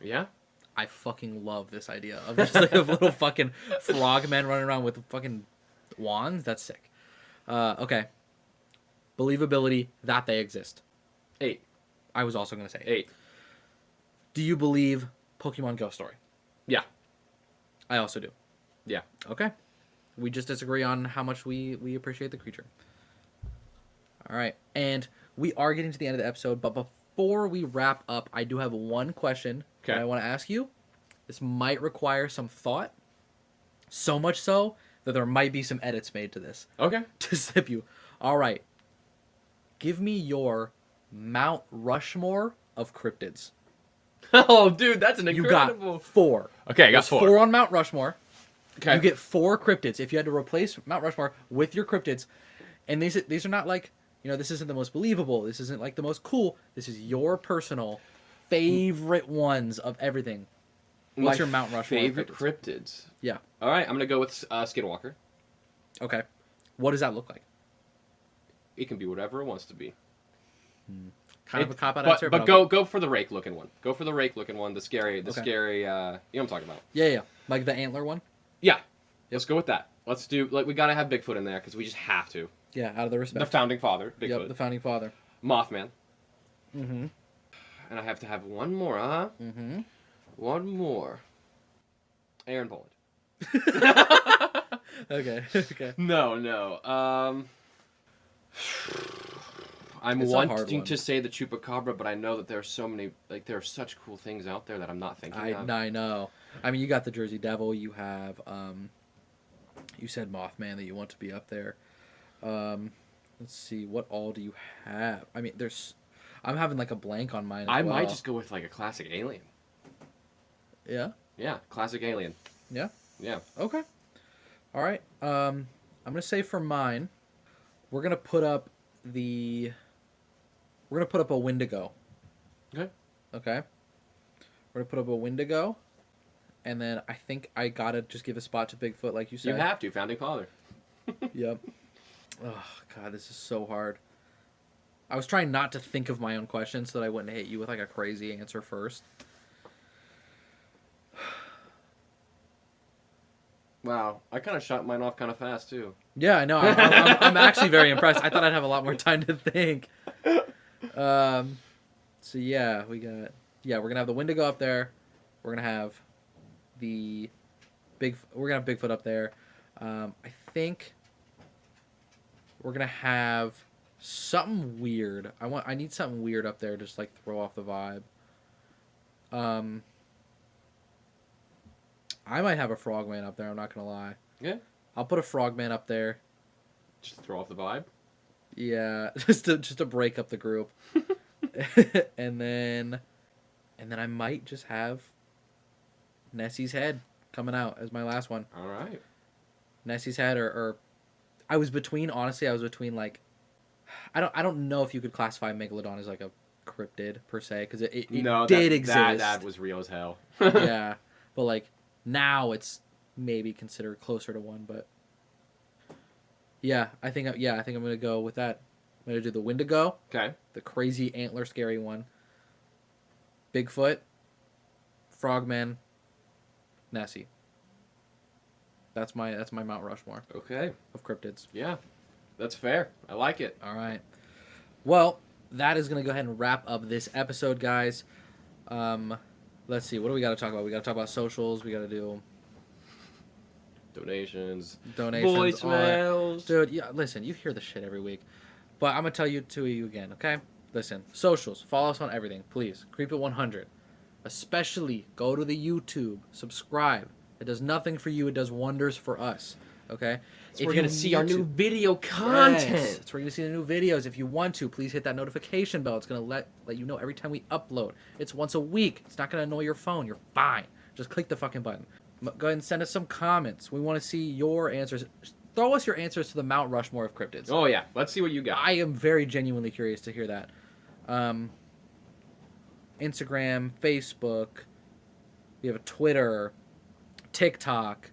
[SPEAKER 2] Yeah.
[SPEAKER 1] I fucking love this idea of just like a little fucking frogmen running around with fucking wands. That's sick. Okay. Believability that they exist.
[SPEAKER 2] 8.
[SPEAKER 1] I was also gonna say
[SPEAKER 2] 8.
[SPEAKER 1] Do you believe Pokemon Ghost Story?
[SPEAKER 2] Yeah.
[SPEAKER 1] I also do.
[SPEAKER 2] Yeah.
[SPEAKER 1] Okay. We just disagree on how much we appreciate the creature. All right. And we are getting to the end of the episode, but before we wrap up, I do have one question that I want to ask you. This might require some thought. So much so that there might be some edits made to this.
[SPEAKER 2] Okay.
[SPEAKER 1] To zip you. All right. Give me your Mount Rushmore of cryptids.
[SPEAKER 2] Oh, dude, that's an
[SPEAKER 1] You
[SPEAKER 2] incredible.
[SPEAKER 1] got 4.
[SPEAKER 2] Okay, I got
[SPEAKER 1] There's
[SPEAKER 2] 4.
[SPEAKER 1] 4 on Mount Rushmore.
[SPEAKER 2] Okay.
[SPEAKER 1] You get 4 cryptids. If you had to replace Mount Rushmore with your cryptids, and these are not like, this isn't the most believable. This isn't like the most cool. This is your personal favorite ones of everything. What's your Mount Rushmore?
[SPEAKER 2] Favorite cryptids?
[SPEAKER 1] Yeah.
[SPEAKER 2] All right, I'm gonna go with Skinwalker.
[SPEAKER 1] Okay. What does that look like?
[SPEAKER 2] It can be whatever it wants to be.
[SPEAKER 1] Kind of a cop out
[SPEAKER 2] But
[SPEAKER 1] answer.
[SPEAKER 2] go for the rake looking one. Go for the rake looking one. The scary. You know what I'm talking about.
[SPEAKER 1] Yeah. Like the antler one.
[SPEAKER 2] Yeah. Let's go with that. Let's do we gotta have Bigfoot in there because we just have to.
[SPEAKER 1] Yeah, out of the respect.
[SPEAKER 2] The founding father, Bigfoot.
[SPEAKER 1] Yep, the founding father.
[SPEAKER 2] Mothman.
[SPEAKER 1] Mm-hmm.
[SPEAKER 2] And I have to have one more, huh?
[SPEAKER 1] Mm-hmm.
[SPEAKER 2] One more. Aaron Poland.
[SPEAKER 1] Okay. Okay.
[SPEAKER 2] No. I'm
[SPEAKER 1] It's a hard
[SPEAKER 2] wanting
[SPEAKER 1] one.
[SPEAKER 2] to say the Chupacabra, but I know that there's so many, there are such cool things out there that I'm not thinking of.
[SPEAKER 1] I know. I mean, you got the Jersey Devil. You have, you said Mothman that you want to be up there. Let's see. What all do you have? I mean, I'm having like a blank on mine.
[SPEAKER 2] I might just go with like a classic alien.
[SPEAKER 1] Yeah.
[SPEAKER 2] Yeah, classic alien.
[SPEAKER 1] Yeah.
[SPEAKER 2] Yeah.
[SPEAKER 1] Okay. All right. I'm gonna say for mine, we're gonna put up a Wendigo.
[SPEAKER 2] Okay.
[SPEAKER 1] Okay. We're gonna put up a Wendigo, and then I think I gotta just give a spot to Bigfoot, like you said.
[SPEAKER 2] You have to, founding father.
[SPEAKER 1] Yep. Oh God, this is so hard. I was trying not to think of my own question so that I wouldn't hit you with like a crazy answer first.
[SPEAKER 2] Wow, I kind of shot mine off kind of fast too.
[SPEAKER 1] Yeah, I know. I'm actually very impressed. I thought I'd have a lot more time to think. So yeah, we're gonna have the Wendigo up there. We're gonna have Bigfoot up there. I think we're gonna have something weird. I need something weird up there, just like throw off the vibe. I might have a frogman up there. I'm not gonna lie.
[SPEAKER 2] Yeah.
[SPEAKER 1] I'll put a frogman up there.
[SPEAKER 2] Just to throw off the vibe.
[SPEAKER 1] Yeah, just to break up the group. and then I might just have Nessie's head coming out as my last one.
[SPEAKER 2] All right.
[SPEAKER 1] Nessie's head, or I was between like, I don't know if you could classify Megalodon as like a cryptid per se, because it did exist.
[SPEAKER 2] That was real as hell.
[SPEAKER 1] Yeah, but like now it's maybe considered closer to one, but I think I'm gonna go with that. I'm gonna do the Wendigo.
[SPEAKER 2] Okay.
[SPEAKER 1] The crazy antler scary one. Bigfoot. Frogman. Nessie. That's my Mount Rushmore
[SPEAKER 2] Okay.
[SPEAKER 1] of cryptids.
[SPEAKER 2] Yeah. That's fair. I like it.
[SPEAKER 1] All right. Well, that is going to go ahead and wrap up this episode, guys. Let's see. What do we got to talk about? We got to talk about socials. We got to do
[SPEAKER 2] Donations.
[SPEAKER 1] Voicemails. Dude, yeah, listen, you hear the shit every week. But I'm going to tell you to you again, okay? Listen, socials. Follow us on everything, please. Creep it 100. especially go to the YouTube, subscribe. It does nothing for you. It does wonders for us. Okay?
[SPEAKER 2] So we're going to see our new video content.
[SPEAKER 1] Yes, that's where you're going to see the new videos. If you want to, please hit that notification bell. It's going to let you know every time we upload. It's once a week. It's not going to annoy your phone. You're fine. Just click the fucking button. Go ahead and send us some comments. We want to see your answers. Throw us your answers to the Mount Rushmore of cryptids.
[SPEAKER 2] Oh, yeah. Let's see what you got.
[SPEAKER 1] I am very genuinely curious to hear that. Instagram, Facebook. We have a Twitter, TikTok.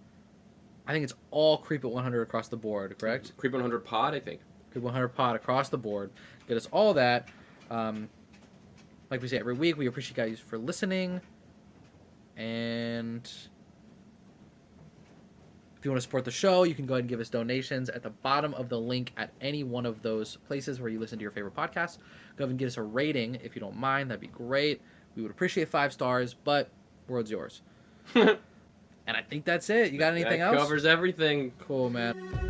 [SPEAKER 1] I think it's all Creep at 100 across the board, correct?
[SPEAKER 2] Creep 100 Pod, I think.
[SPEAKER 1] Creep 100 Pod across the board. Get us all that. Like we say every week, we appreciate you guys for listening. And if you want to support the show, you can go ahead and give us donations at the bottom of the link at any one of those places where you listen to your favorite podcasts. Go ahead and give us a rating if you don't mind. That'd be great. We would appreciate 5 stars, but world's yours. And I think that's it. You got anything else?
[SPEAKER 2] That covers everything.
[SPEAKER 1] Cool, man.